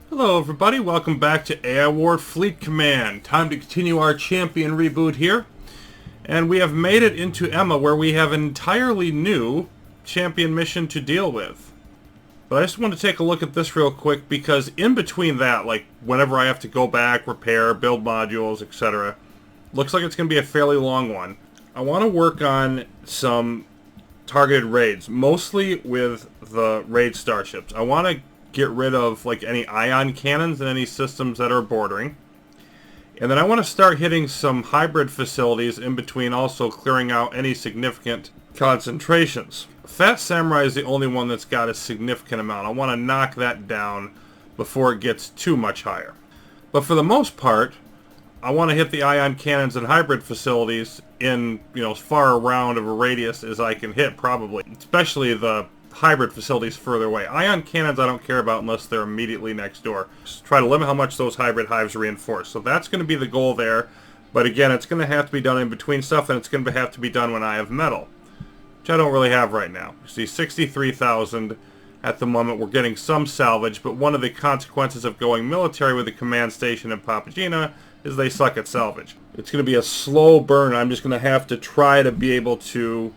Hello everybody, welcome back to AI War Fleet Command. Time to continue our champion reboot here. And we have made it into Emma, where we have an entirely new champion mission to deal with. But I just want to take a look at this real quick, because in between that, like whenever I have to go back, repair, build modules, etc., looks like it's going to be a fairly long one. I want to work on some targeted raids, mostly with the raid starships. I want to get rid of like any ion cannons and any systems that are bordering. And then I want to start hitting some hybrid facilities in between, also clearing out any significant concentrations. Fat Samurai is the only one that's got a significant amount. I want to knock that down before it gets too much higher. But for the most part, I want to hit the ion cannons and hybrid facilities in, as far around of a radius as I can hit, probably. Especially the hybrid facilities further away. Ion cannons I don't care about unless they're immediately next door. Just try to limit how much those hybrid hives reinforce. So that's going to be the goal there. But again, it's going to have to be done in between stuff, and it's going to have to be done when I have metal, which I don't really have right now. You see, 63,000 at the moment. We're getting some salvage, but one of the consequences of going military with the command station in Papagena is they suck at salvage. It's going to be a slow burn. I'm just going to have to try to be able to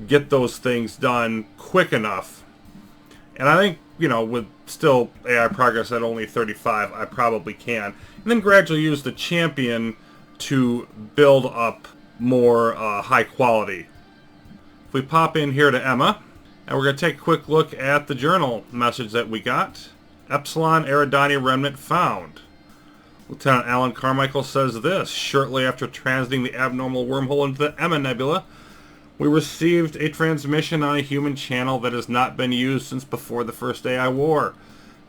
get those things done quick enough. And I think, with still AI progress at only 35, I probably can. And then gradually use the champion to build up more high quality. If we pop in here to Emma, and we're going to take a quick look at the journal message that we got. Epsilon Eridani remnant found. Lieutenant Alan Carmichael says this: shortly after transiting the abnormal wormhole into the Emma Nebula, we received a transmission on a human channel that has not been used since before the first AI war.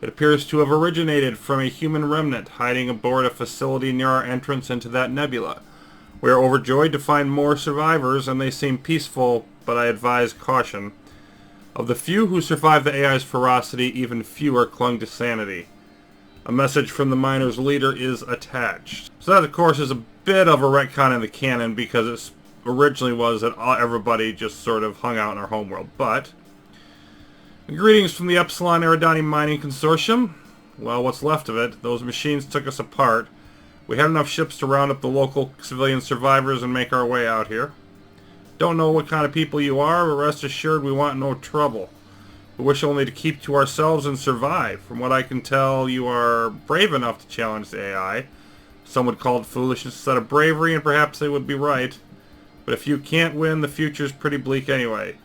It appears to have originated from a human remnant hiding aboard a facility near our entrance into that nebula. We are overjoyed to find more survivors, and they seem peaceful, but I advise caution. Of the few who survived the AI's ferocity, even fewer clung to sanity. A message from the miner's leader is attached. So that, of course, is a bit of a retcon in the canon, because it's originally was that everybody just sort of hung out in our homeworld. But greetings from the Epsilon Eridani Mining Consortium. Well, what's left of it. Those machines took us apart. We had enough ships to round up the local civilian survivors and make our way out here. Don't know what kind of people you are, but rest assured we want no trouble. We wish only to keep to ourselves and survive. From what I can tell, you are brave enough to challenge the AI. Some would call it foolishness instead of bravery, and perhaps they would be right. But if you can't win, the future's pretty bleak anyway.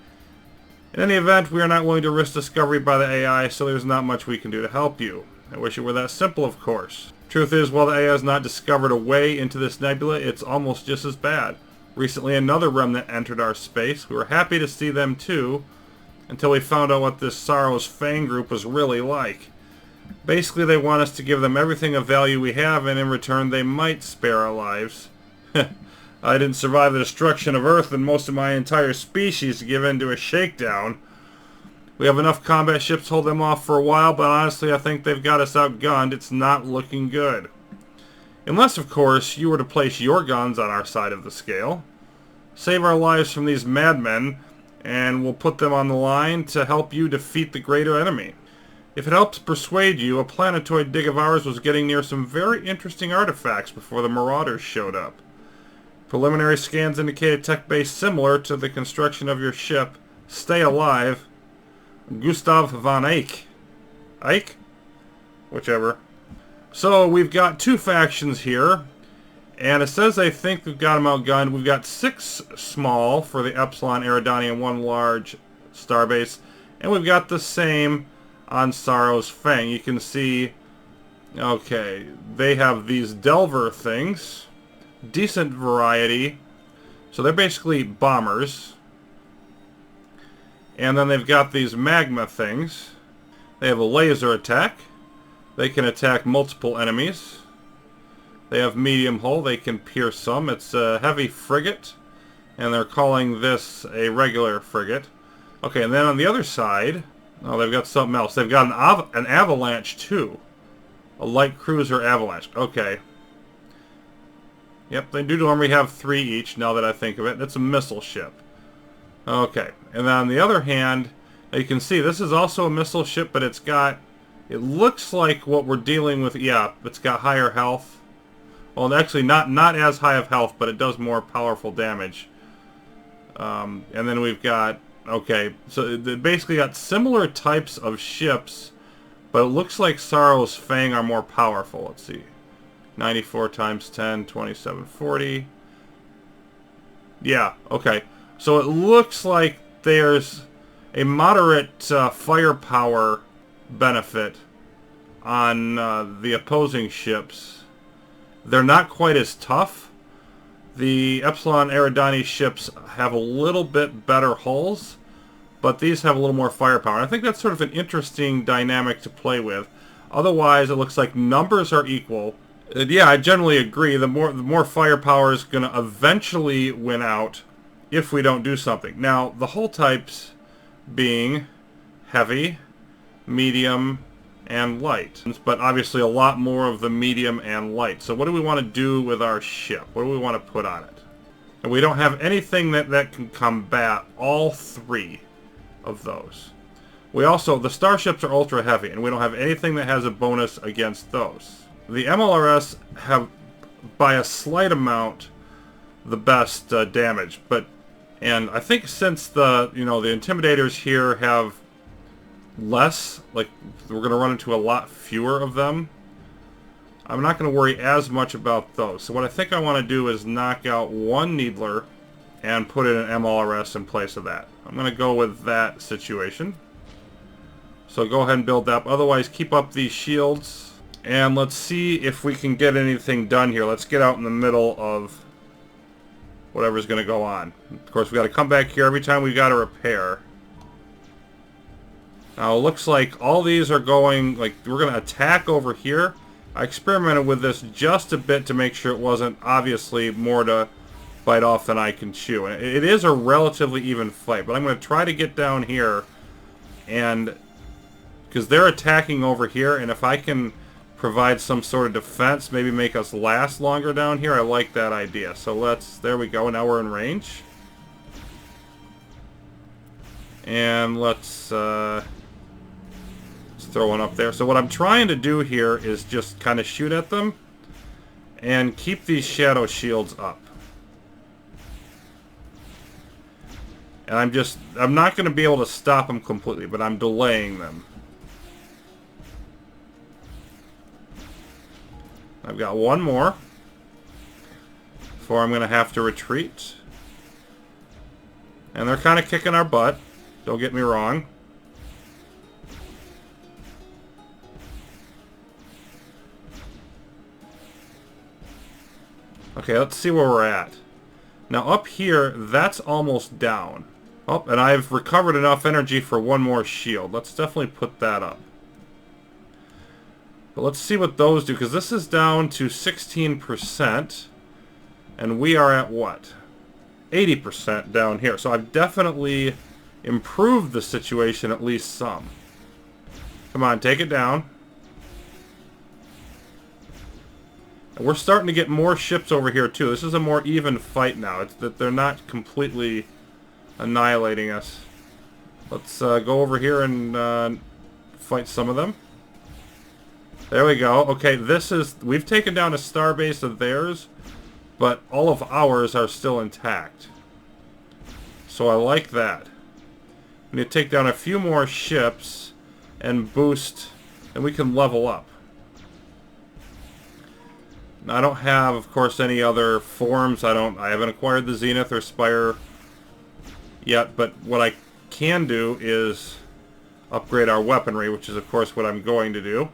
In any event, we are not willing to risk discovery by the AI, so there's not much we can do to help you. I wish it were that simple, of course. Truth is, while the AI has not discovered a way into this nebula, it's almost just as bad. Recently, another remnant entered our space. We were happy to see them too, until we found out what this Sorrow's Fang group was really like. Basically, they want us to give them everything of value we have, and in return, they might spare our lives. I didn't survive the destruction of Earth and most of my entire species to give in to a shakedown. We have enough combat ships to hold them off for a while, but honestly I think they've got us outgunned. It's not looking good. Unless, of course, you were to place your guns on our side of the scale. Save our lives from these madmen, and we'll put them on the line to help you defeat the greater enemy. If it helps persuade you, a planetoid dig of ours was getting near some very interesting artifacts before the Marauders showed up. Preliminary scans indicate a tech base similar to the construction of your ship. Stay alive. Gustav von Eyck. Eyck? Whichever. So we've got two factions here. And it says they think we've got them outgunned. We've got 6 small for the Epsilon Eridani and 1 large starbase. And we've got the same on Sorrow's Fang. You can see, okay, they have these Delver things. Decent variety. So they're basically bombers. And then they've got these magma things. They have a laser attack. They can attack multiple enemies. They have medium hull. They can pierce some. It's a heavy frigate. And they're calling this a regular frigate. Okay, and then on the other side, oh, they've got something else. They've got an avalanche too. A light cruiser avalanche. Okay. Yep, they do normally have 3 each, now that I think of it. It's a missile ship. Okay, and then on the other hand, you can see this is also a missile ship, but it's got It looks like what we're dealing with, yeah, it's got higher health. Well, actually not as high of health, but it does more powerful damage. And then we've got, okay, so they basically got similar types of ships, but it looks like Sorrow's Fang are more powerful. Let's see. 94 times 10, 2740. Yeah, okay. So it looks like there's a moderate firepower benefit on the opposing ships. They're not quite as tough. The Epsilon Eridani ships have a little bit better hulls, but these have a little more firepower. And I think that's sort of an interesting dynamic to play with. Otherwise, it looks like numbers are equal. And yeah, I generally agree. The more firepower is going to eventually win out if we don't do something. Now, the hull types being heavy, medium, and light. But obviously a lot more of the medium and light. So what do we want to do with our ship? What do we want to put on it? And we don't have anything that can combat all three of those. We also, the starships are ultra heavy, and we don't have anything that has a bonus against those. The MLRS have, by a slight amount, the best damage, and I think since the Intimidators here have less, like we're going to run into a lot fewer of them, I'm not going to worry as much about those. So what I think I want to do is knock out one Needler and put in an MLRS in place of that. I'm going to go with that situation. So go ahead and build that up. Otherwise, keep up these shields. And let's see if we can get anything done here. Let's get out in the middle of whatever's going to go on. Of course, we got to come back here every time we got to repair. Now, it looks like all these are going, like, we're going to attack over here. I experimented with this just a bit to make sure it wasn't obviously more to bite off than I can chew. And it is a relatively even fight, but I'm going to try to get down here, and because they're attacking over here, and if I can provide some sort of defense, maybe make us last longer down here, I like that idea. So there we go, now we're in range. And let's throw one up there. So what I'm trying to do here is just kind of shoot at them and keep these shadow shields up. And I'm not going to be able to stop them completely, but I'm delaying them. I've got one more before I'm going to have to retreat. And they're kind of kicking our butt, don't get me wrong. Okay, let's see where we're at. Now up here, that's almost down. Oh, and I've recovered enough energy for one more shield. Let's definitely put that up. But let's see what those do, because this is down to 16%, and we are at what? 80% down here. So I've definitely improved the situation at least some. Come on, take it down. And we're starting to get more ships over here too. This is a more even fight now. It's that they're not completely annihilating us. Let's go over here and fight some of them. There we go. Okay, we've taken down a starbase of theirs, but all of ours are still intact. So I like that. We need to take down a few more ships and boost, and we can level up. I don't have, of course, any other forms. I haven't acquired the Zenith or Spire yet, but what I can do is upgrade our weaponry, which is, of course, what I'm going to do.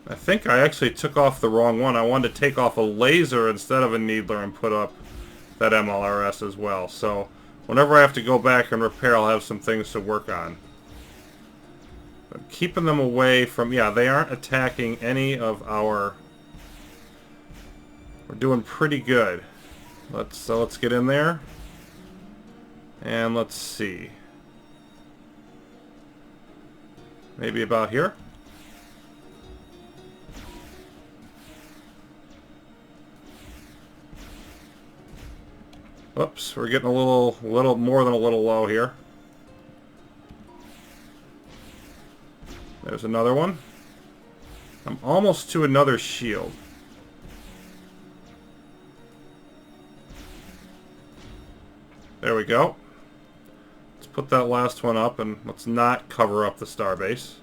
I think I actually took off the wrong one. I wanted to take off a laser instead of a Needler and put up that MLRS as well. So whenever I have to go back and repair, I'll have some things to work on. But keeping them away from... Yeah, they aren't attacking any of our... We're doing pretty good. Let's get in there. And let's see. Maybe about here? Whoops, we're getting a little more than a little low here. There's another one. I'm almost to another shield. There we go. Let's put that last one up and let's not cover up the starbase.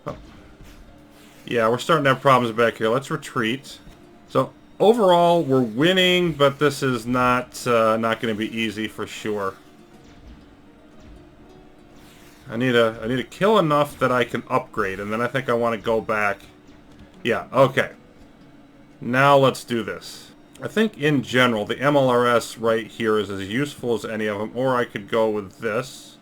Oh. Yeah, we're starting to have problems back here. Let's retreat. So overall, we're winning, but this is not going to be easy for sure. I need to kill enough that I can upgrade, and then I think I want to go back. Yeah, okay. Now let's do this. I think in general, the MLRS right here is as useful as any of them, or I could go with this.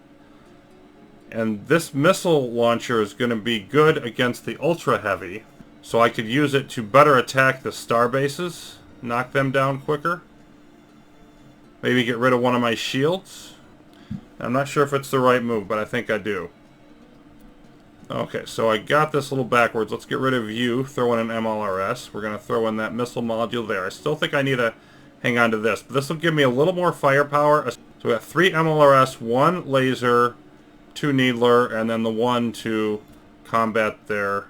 And this missile launcher is going to be good against the Ultra Heavy, so I could use it to better attack the star bases, knock them down quicker. Maybe get rid of one of my shields. I'm not sure if it's the right move, but I think I do. Okay, so I got this a little backwards. Let's get rid of you, throw in an MLRS. We're going to throw in that missile module there. I still think I need to hang on to this, but this will give me a little more firepower. So we got 3 MLRS, 1 laser, 2 needler, and then the 1 to combat their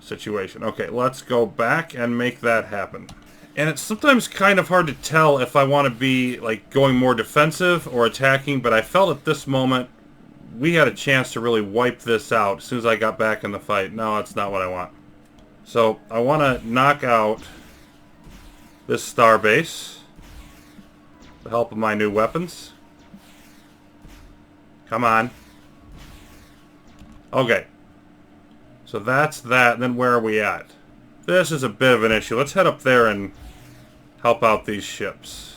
situation. Okay, let's go back and make that happen. And it's sometimes kind of hard to tell if I want to be like going more defensive or attacking, but I felt at this moment we had a chance to really wipe this out as soon as I got back in the fight. No, that's not what I want. So I want to knock out this star base with the help of my new weapons. Come on. Okay. So that's that. And then where are we at? This is a bit of an issue. Let's head up there and help out these ships.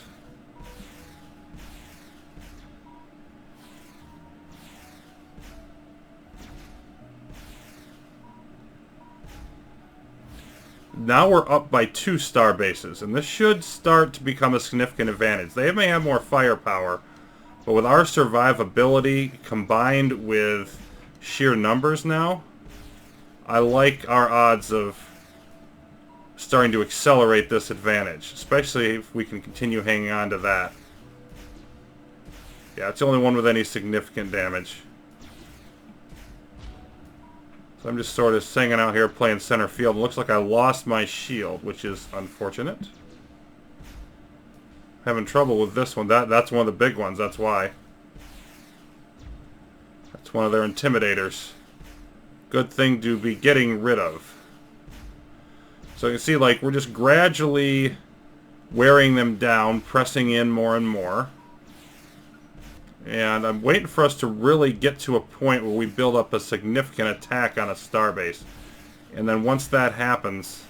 Now we're up by 2 star bases, and this should start to become a significant advantage. They may have more firepower, but with our survivability combined with sheer numbers now, I like our odds of starting to accelerate this advantage, especially if we can continue hanging on to that. Yeah, it's the only one with any significant damage. So I'm just sort of singing out here playing center field. It looks like I lost my shield, which is unfortunate. Having trouble with this one. That's one of the big ones, that's why. That's one of their intimidators. Good thing to be getting rid of. So you can see, like, we're just gradually wearing them down, pressing in more and more. And I'm waiting for us to really get to a point where we build up a significant attack on a starbase. And then once that happens,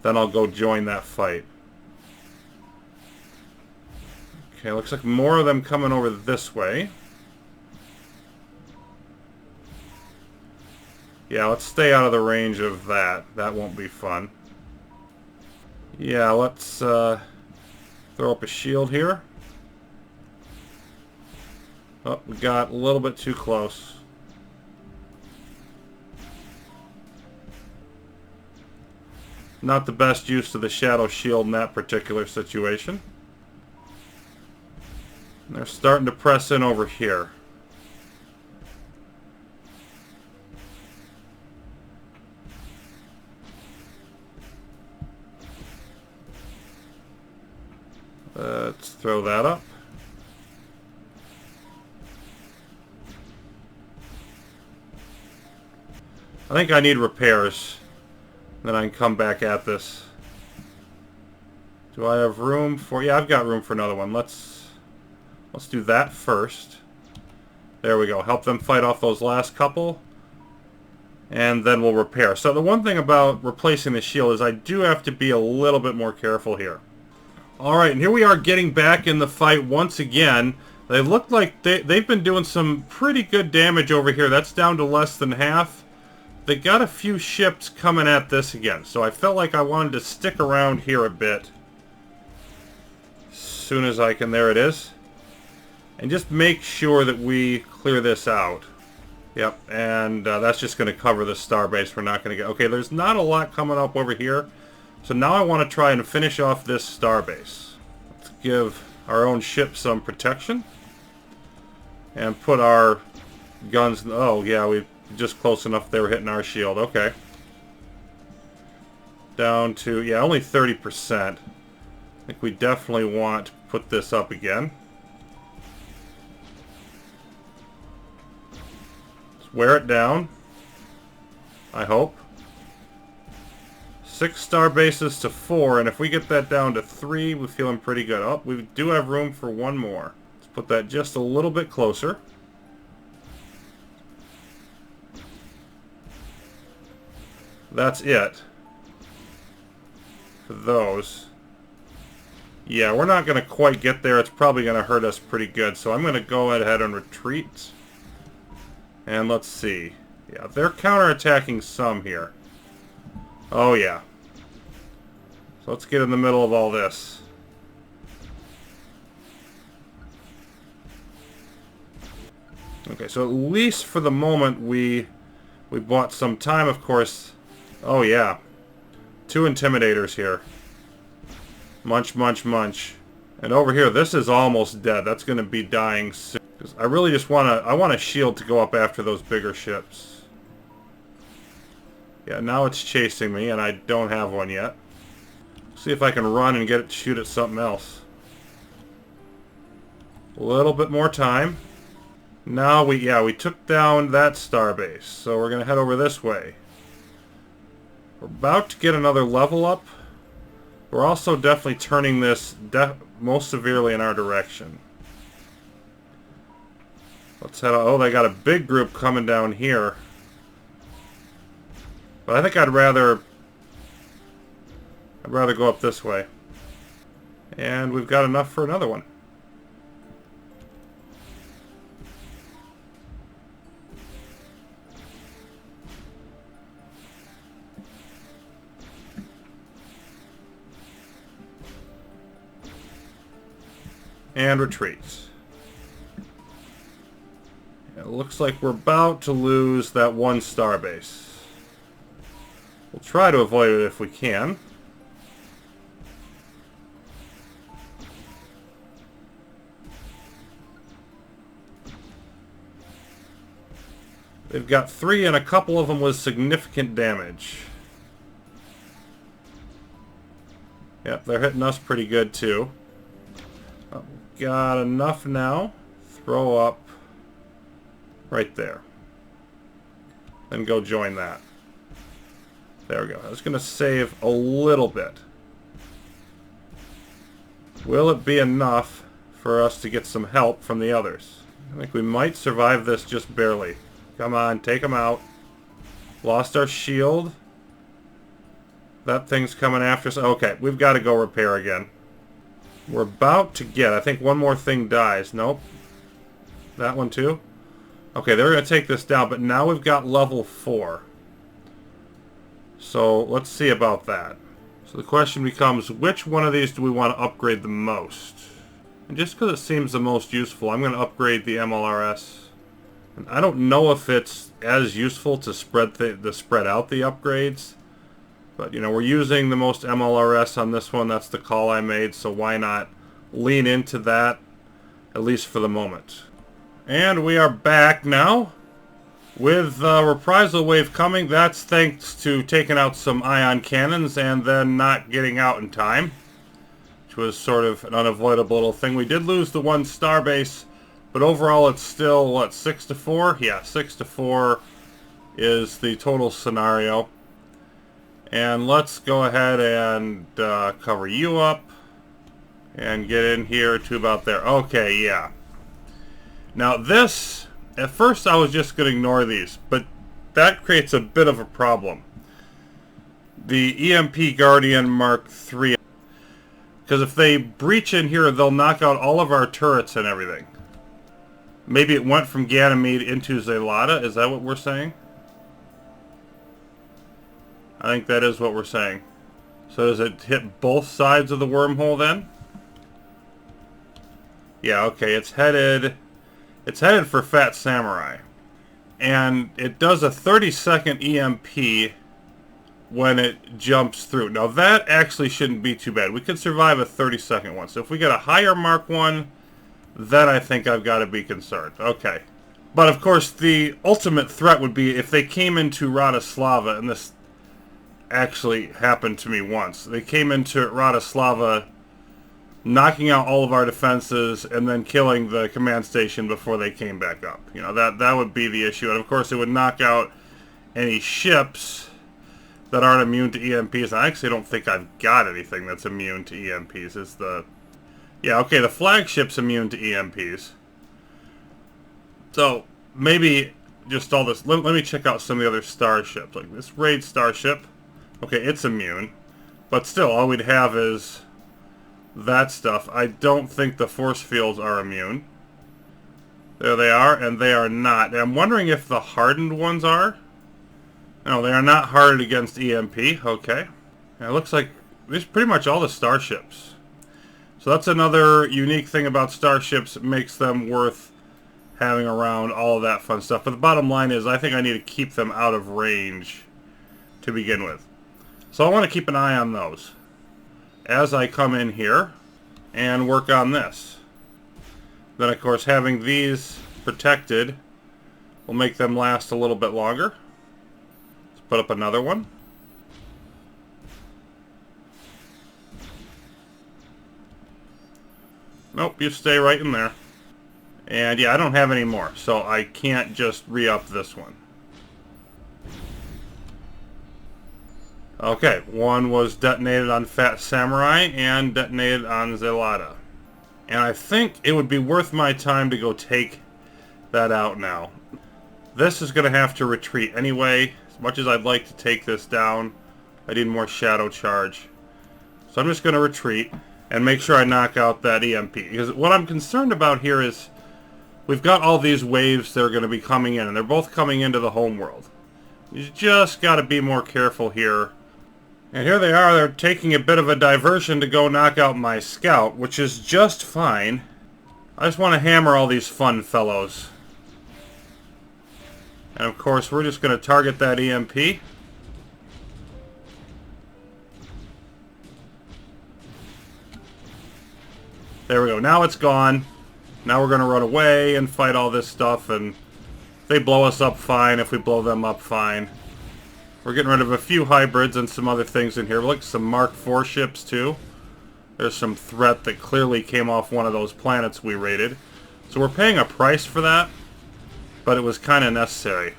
then I'll go join that fight. Okay, looks like more of them coming over this way. Yeah, let's stay out of the range of that. That won't be fun. Yeah, let's throw up a shield here. Oh, we got a little bit too close. Not the best use of the shadow shield in that particular situation. And they're starting to press in over here. Let's throw that up. I think I need repairs. Then I can come back at this. Do I have room for... Yeah, I've got room for another one. Let's do that first. There we go. Help them fight off those last couple. And then we'll repair. So the one thing about replacing the shield is I do have to be a little bit more careful here. Alright, and here we are getting back in the fight once again. They look like they've been doing some pretty good damage over here. That's down to less than half. They got a few ships coming at this again. So I felt like I wanted to stick around here a bit. As soon as I can, there it is. And just make sure that we clear this out. Yep, and that's just going to cover the starbase. We're not going to get... Okay, there's not a lot coming up over here. So now I want to try and finish off this starbase. Let's give our own ship some protection. And put our guns... Oh, yeah, we just close enough they were hitting our shield. Okay. Down to... Yeah, only 30%. I think we definitely want to put this up again. Let's wear it down. I hope. 6 star bases to 4, and if we get that down to 3, we're feeling pretty good. Oh, we do have room for one more. Let's put that just a little bit closer. That's it. For those. Yeah, we're not going to quite get there. It's probably going to hurt us pretty good, so I'm going to go ahead and retreat. And let's see. Yeah, they're counterattacking some here. Oh, yeah. So let's get in the middle of all this. Okay, so at least for the moment we bought some time, of course. Oh, yeah. 2 Intimidators here. Munch, munch, munch. And over here, this is almost dead. That's going to be dying soon. 'Cause I really just want to... I want a shield to go up after those bigger ships. Yeah, now it's chasing me, and I don't have one yet. See if I can run and get it to shoot at something else. A little bit more time. Now we took down that starbase, so we're going to head over this way. We're about to get another level up. We're also definitely turning this most severely in our direction. Let's head on. Oh, they got a big group coming down here. But I think I'd rather go up this way. And we've got enough for another one. And retreats. It looks like we're about to lose that 1 starbase. We'll try to avoid it if we can. They've got 3 and a couple of them with significant damage. Yep, they're hitting us pretty good too. Oh, got enough now. Throw up right there. Then go join that. There we go. I was going to save a little bit. Will it be enough for us to get some help from the others? I think we might survive this just barely. Come on, take them out. Lost our shield. That thing's coming after us. Okay, we've got to go repair again. We're about to get... I think one more thing dies. Nope. That one too? Okay, they're going to take this down, but now we've got level 4. So let's see about that. So the question becomes, which one of these do we want to upgrade the most? And just because it seems the most useful, I'm going to upgrade the MLRS. And I don't know if it's as useful to spread out the upgrades. But, you know, we're using the most MLRS on this one. That's the call I made, so why not lean into that, at least for the moment. And we are back now. With reprisal wave coming, that's thanks to taking out some ion cannons and then not getting out in time, which was sort of an unavoidable little thing. We did lose the 1 starbase, but overall it's still, what, 6 to 4? Yeah, 6 to 4 is the total scenario. And let's go ahead and cover you up and get in here to about there. Okay, yeah. Now this... At first I was just going to ignore these, but that creates a bit of a problem. The EMP Guardian Mark III. Because if they breach in here, they'll knock out all of our turrets and everything. Maybe it went from Ganymede into Zelada? Is that what we're saying? I think that is what we're saying. So does it hit both sides of the wormhole then? Yeah, okay, it's headed for Fat Samurai. And it does a 30-second EMP when it jumps through. Now that actually shouldn't be too bad. We could survive a 30-second one. So if we get a higher Mark 1, then I think I've got to be concerned. Okay. But of course the ultimate threat would be if they came into Radislava, and this actually happened to me once. They came into Radislava, knocking out all of our defenses and then killing the command station before they came back up. You know, that would be the issue. And of course it would knock out any ships that aren't immune to EMPs. I actually don't think I've got anything that's immune to EMPs. Is the... Yeah, okay, the flagship's immune to EMPs. So, maybe just all this... Let me check out some of the other starships. Like this raid starship. Okay, it's immune. But still, all we'd have is that stuff. I don't think the force fields are immune. There they are, and they are not. And I'm wondering if the hardened ones are. No, they are not hardened against EMP. Okay. And it looks like there's pretty much all the starships. So that's another unique thing about starships. It makes them worth having around, all of that fun stuff. But the bottom line is I think I need to keep them out of range to begin with. So I want to keep an eye on those as I come in here and work on this. Then, of course, having these protected will make them last a little bit longer. Put up another one. Nope, you stay right in there. And yeah, I don't have any more, so I can't just re-up this one. Okay, one was detonated on Fat Samurai and detonated on Zelada. And I think it would be worth my time to go take that out now. This is going to have to retreat anyway. As much as I'd like to take this down, I need more shadow charge. So I'm just going to retreat and make sure I knock out that EMP. Because what I'm concerned about here is we've got all these waves that are going to be coming in, and they're both coming into the homeworld. You just got to be more careful here. And here they are. They're taking a bit of a diversion to go knock out my scout, which is just fine. I just want to hammer all these fun fellows. And of course, we're just going to target that EMP. There we go. Now it's gone. Now we're going to run away and fight all this stuff. And if they blow us up, fine. If we blow them up, fine. We're getting rid of a few hybrids and some other things in here. Look, some Mark IV ships, too. There's some threat that clearly came off one of those planets we raided. So we're paying a price for that. But it was kind of necessary.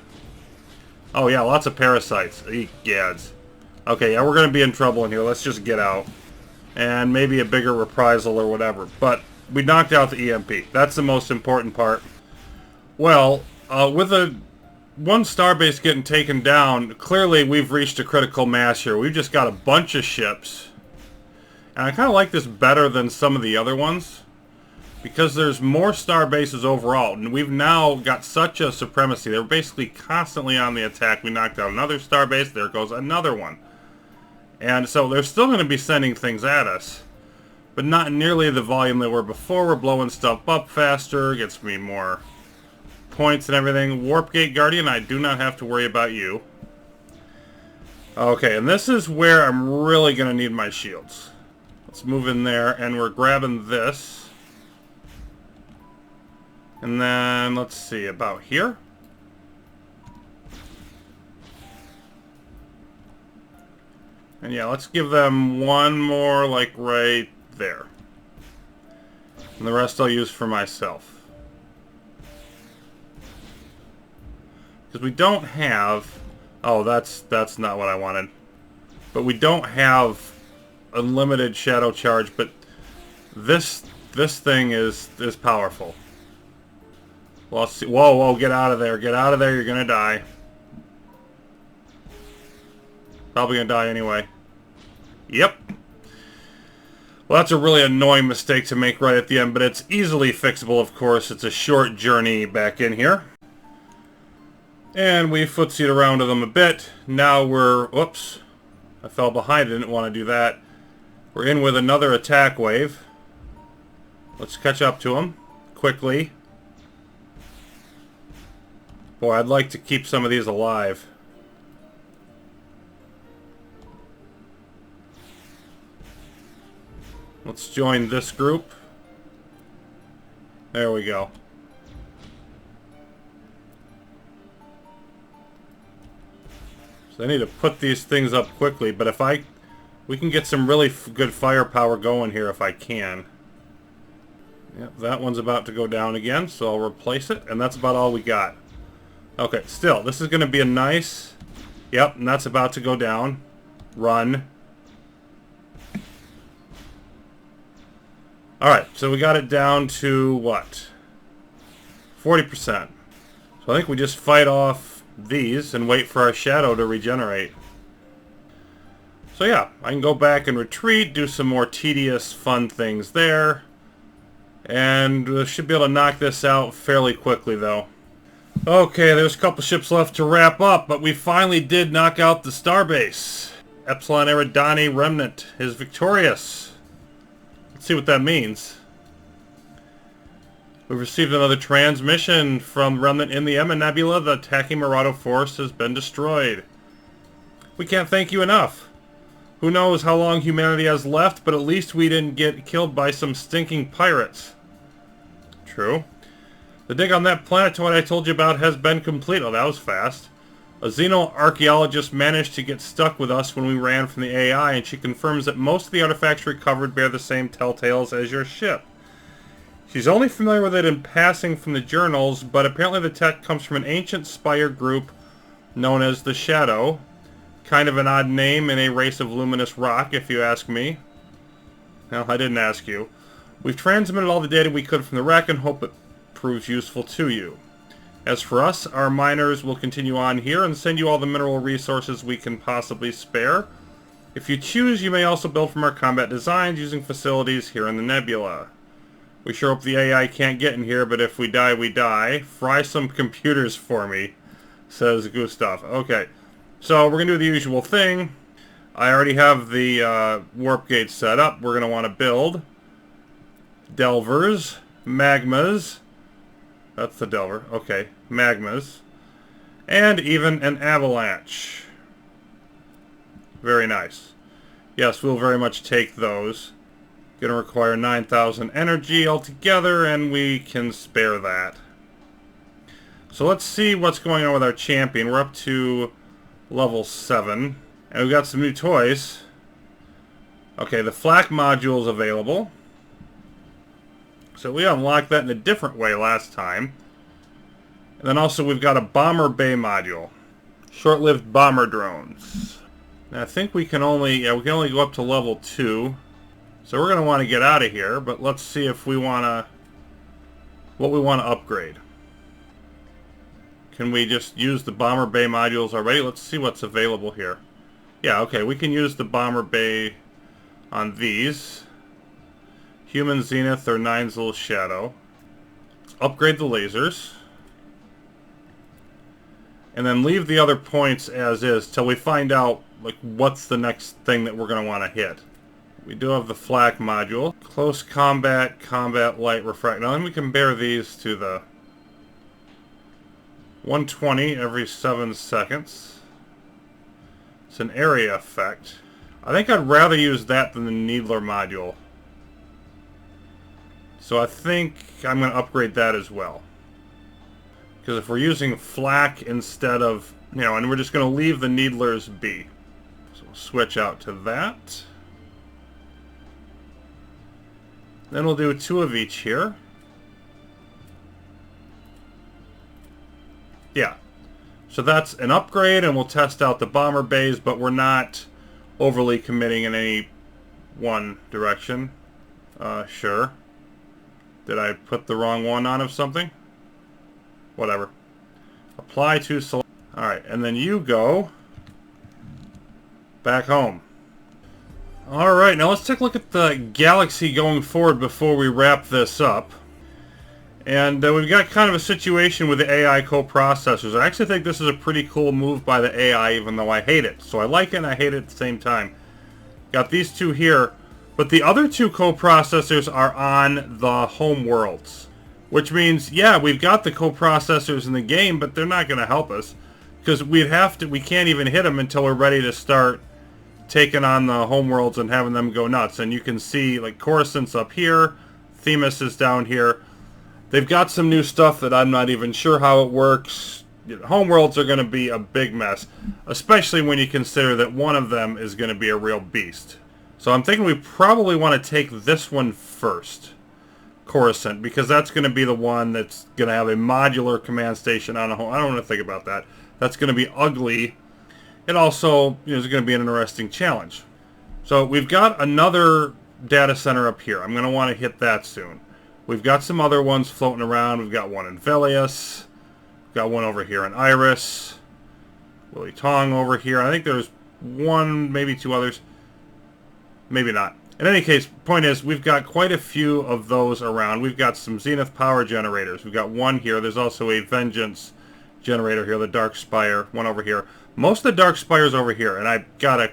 Oh yeah, lots of parasites. Eek, gads. Okay, yeah, we're going to be in trouble in here. Let's just get out. And maybe a bigger reprisal or whatever. But we knocked out the EMP. That's the most important part. Well, with one starbase getting taken down, clearly we've reached a critical mass here. We've just got a bunch of ships. And I kind of like this better than some of the other ones. Because there's more star bases overall, and we've now got such a supremacy. They're basically constantly on the attack. We knocked out another star base. There goes another one. And so they're still going to be sending things at us, but not nearly the volume they were before. We're blowing stuff up faster. Gets me more points and everything. Warp Gate Guardian, I do not have to worry about you. Okay, and this is where I'm really going to need my shields. Let's move in there, and we're grabbing this. And then, let's see, about here. And yeah, let's give them one more, like, right there. And the rest I'll use for myself. Because we don't have... Oh, that's not what I wanted. But we don't have unlimited shadow charge, but this thing is powerful. Well, let's see. Whoa, whoa, get out of there. Get out of there, you're gonna die. Probably gonna die anyway. Yep. Well, that's a really annoying mistake to make right at the end, but it's easily fixable, of course. It's a short journey back in here. And we footsied around to them a bit. Now we're... Whoops. I fell behind. I didn't want to do that. We're in with another attack wave. Let's catch up to them quickly. Boy, I'd like to keep some of these alive. Let's join this group. There we go. So I need to put these things up quickly, but if we can get some really good firepower going here if I can. Yep, that one's about to go down again, so I'll replace it, and that's about all we got. Okay, still, this is going to be a nice... Yep, and that's about to go down. Run. Alright, so we got it down to, what? 40%. So I think we just fight off these and wait for our shadow to regenerate. So yeah, I can go back and retreat, do some more tedious, fun things there. And we should be able to knock this out fairly quickly, though. Okay, there's a couple ships left to wrap up, but we finally did knock out the starbase. Epsilon Eridani Remnant is victorious. Let's see what that means. We've received another transmission from Remnant in the Emma Nebula. The attacking Marauder force has been destroyed. We can't thank you enough. Who knows how long humanity has left, but at least we didn't get killed by some stinking pirates. True. The dig on that planetoid I told you about has been complete. Oh, that was fast. A xenoarchaeologist managed to get stuck with us when we ran from the AI, and she confirms that most of the artifacts recovered bear the same telltales as your ship. She's only familiar with it in passing from the journals, but apparently the tech comes from an ancient spire group known as the Shadow. Kind of an odd name in a race of luminous rock, if you ask me. Well, I didn't ask you. We've transmitted all the data we could from the wreck and hope it proves useful to you. As for us, our miners will continue on here and send you all the mineral resources we can possibly spare. If you choose, you may also build from our combat designs using facilities here in the nebula. We sure hope the AI can't get in here, but if we die, we die. Fry some computers for me, says Gustav. Okay, so we're going to do the usual thing. I already have the warp gate set up. We're going to want to build delvers, magmas. That's the delver. Okay, magmas. And even an avalanche. Very nice. Yes, we'll very much take those. Going to require 9,000 energy altogether, and we can spare that. So let's see what's going on with our champion. We're up to level 7. And we've got some new toys. Okay, the flak module is available. So we unlocked that in a different way last time. And then also we've got a bomber bay module. Short-lived bomber drones. Now I think we can only go up to level 2. So we're going to want to get out of here, but let's see if we want to... what we want to upgrade. Can we just use the bomber bay modules already? Let's see what's available here. Yeah, okay, we can use the bomber bay on these. Human Zenith or Nine's Shadow. Let's upgrade the lasers. And then leave the other points as is till we find out like what's the next thing that we're going to want to hit. We do have the flak module. Close combat, combat light refract. Now then we can bear these to the 120 every 7 seconds. It's an area effect. I think I'd rather use that than the Needler module. So I think I'm going to upgrade that as well. Because if we're using flak instead of, and we're just going to leave the Needlers be. So we'll switch out to that. Then we'll do 2 of each here. Yeah. So that's an upgrade, and we'll test out the bomber bays, but we're not overly committing in any one direction. Sure. Did I put the wrong one on of something? Whatever. Apply to select. Alright, and then you go back home. Alright, now let's take a look at the galaxy going forward before we wrap this up. And we've got kind of a situation with the AI coprocessors. I actually think this is a pretty cool move by the AI, even though I hate it. So I like it and I hate it at the same time. Got these 2 here. But the other 2 coprocessors are on the home worlds. Which means, yeah, we've got the coprocessors in the game, but they're not going to help us. Because we can't even hit them until we're ready to start taking on the homeworlds and having them go nuts. And you can see, like, Coruscant's up here, Themis is down here. They've got some new stuff that I'm not even sure how it works. Homeworlds are going to be a big mess, especially when you consider that one of them is going to be a real beast. So I'm thinking we probably want to take this one first, Coruscant, because that's going to be the one that's going to have a modular command station on a home. I don't want to think about that. That's going to be ugly. It also is going to be an interesting challenge. So we've got another data center up here. I'm going to want to hit that soon. We've got some other ones floating around. We've got one in Velius. We've got one over here in Iris. Willy Tong over here. I think there's one, maybe two others. Maybe not. In any case, point is, we've got quite a few of those around. We've got some Zenith power generators. We've got one here. There's also a Vengeance generator here, the Dark Spire, one over here. Most of the Dark Spire's over here, and I've got a...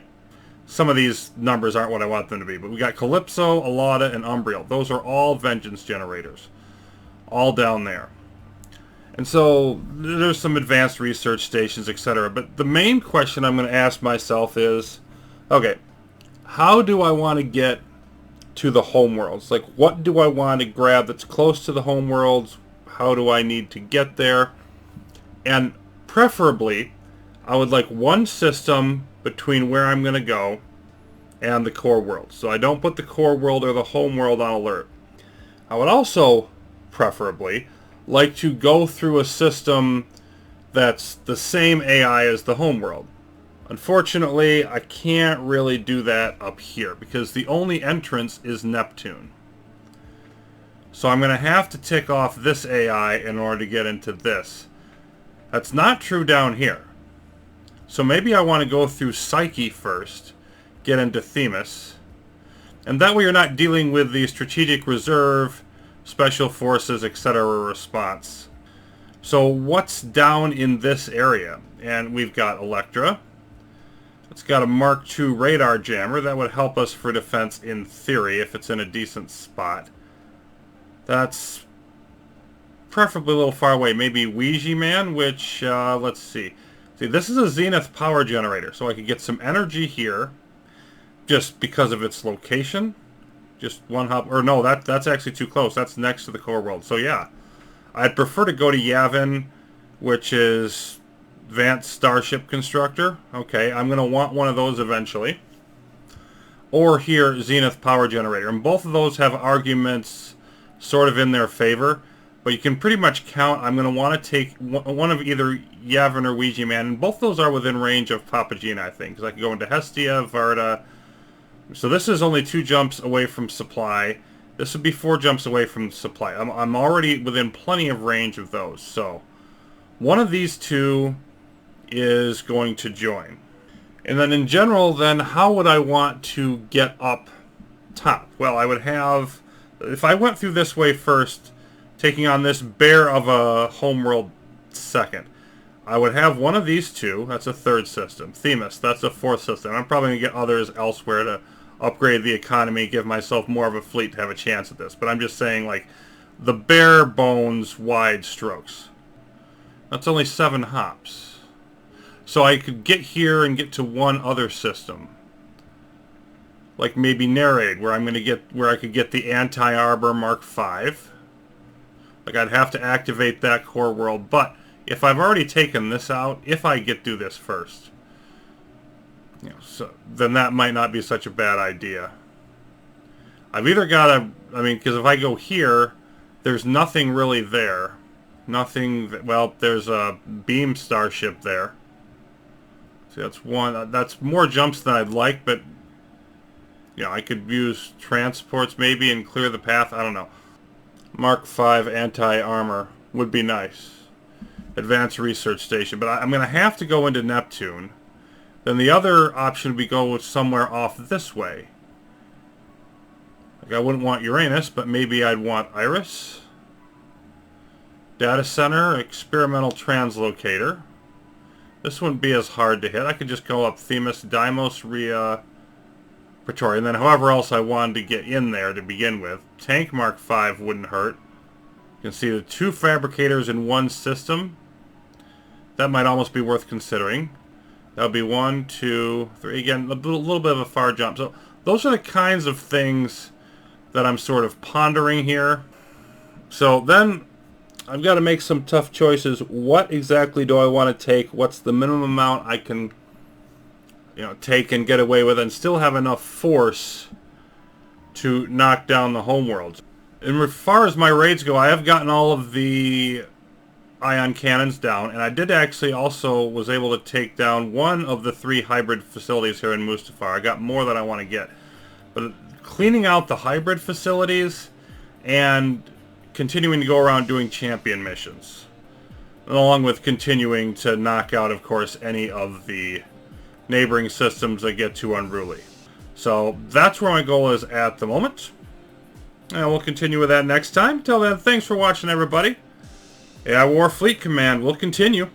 Some of these numbers aren't what I want them to be, but we got Calypso, Alauda, and Umbriel. Those are all Vengeance generators. All down there. And so, there's some advanced research stations, etc. But the main question I'm going to ask myself is, okay, how do I want to get to the homeworlds? Like, what do I want to grab that's close to the homeworlds? How do I need to get there? And preferably, I would like one system between where I'm going to go and the core world. So I don't put the core world or the home world on alert. I would also, preferably, like to go through a system that's the same AI as the home world. Unfortunately, I can't really do that up here because the only entrance is Neptune. So I'm going to have to tick off this AI in order to get into this. That's not true down here. So maybe I want to go through Psyche first, get into Themis, and that way you're not dealing with the Strategic Reserve, Special Forces, etc. response. So what's down in this area? And we've got Electra. It's got a Mark II radar jammer. That would help us for defense in theory if it's in a decent spot. That's preferably a little far away. Maybe Ouija Man, which, let's see. See, this is a Zenith power generator, so I could get some energy here just because of its location. Just one hop, or no, that's actually too close. That's next to the core world. So yeah, I'd prefer to go to Yavin, which is Advanced Starship Constructor. Okay, I'm going to want one of those eventually. Or here, Zenith power generator. And both of those have arguments sort of in their favor. But you can pretty much count, I'm going to want to take one of either Yavin or Ouija Man. And both those are within range of Papagena, I think. Because I can go into Hestia, Varda. So this is only 2 jumps away from supply. This would be 4 jumps away from supply. I'm already within plenty of range of those. So one of these two is going to join. And then in general, then how would I want to get up top? Well, I would have... If I went through this way first, taking on this bear of a homeworld second, I would have one of these two. That's a 3rd system. Themis, that's a 4th system. I'm probably going to get others elsewhere to upgrade the economy, give myself more of a fleet to have a chance at this. But I'm just saying, like, the bare bones wide strokes. That's only 7 hops. So I could get here and get to one other system. Like maybe Nereid, where I could get the Anti-Arbor Mark V. Like, I'd have to activate that core world, but if I've already taken this out, if I get through this first, so then that might not be such a bad idea. I've either got to, because if I go here, there's nothing really there. Nothing, well, there's a beam starship there. See, that's one, that's more jumps than I'd like, but, I could use transports maybe and clear the path, I don't know. Mark V anti-armor would be nice. Advanced research station. But I'm going to have to go into Neptune. Then the other option would be go somewhere off this way. Like, I wouldn't want Uranus, but maybe I'd want Iris. Data center, experimental translocator. This wouldn't be as hard to hit. I could just go up Themis, Deimos, Rhea, Pretoria, and then however else I wanted to get in there to begin with. Tank Mark V wouldn't hurt. You can see the 2 fabricators in one system. That might almost be worth considering. That would be 1, 2, 3. Again, a little bit of a far jump. So those are the kinds of things that I'm sort of pondering here. So then I've got to make some tough choices. What exactly do I want to take? What's the minimum amount I can, take and get away with and still have enough force to knock down the homeworlds? And as far as my raids go, I have gotten all of the ion cannons down, and I did actually also was able to take down one of the 3 hybrid facilities here in Mustafar. I got more that I want to get. But cleaning out the hybrid facilities and continuing to go around doing champion missions, along with continuing to knock out, of course, any of the neighboring systems that get too unruly. So that's where my goal is at the moment. And we'll continue with that next time. Till then, thanks for watching, everybody. AI War Fleet Command will continue.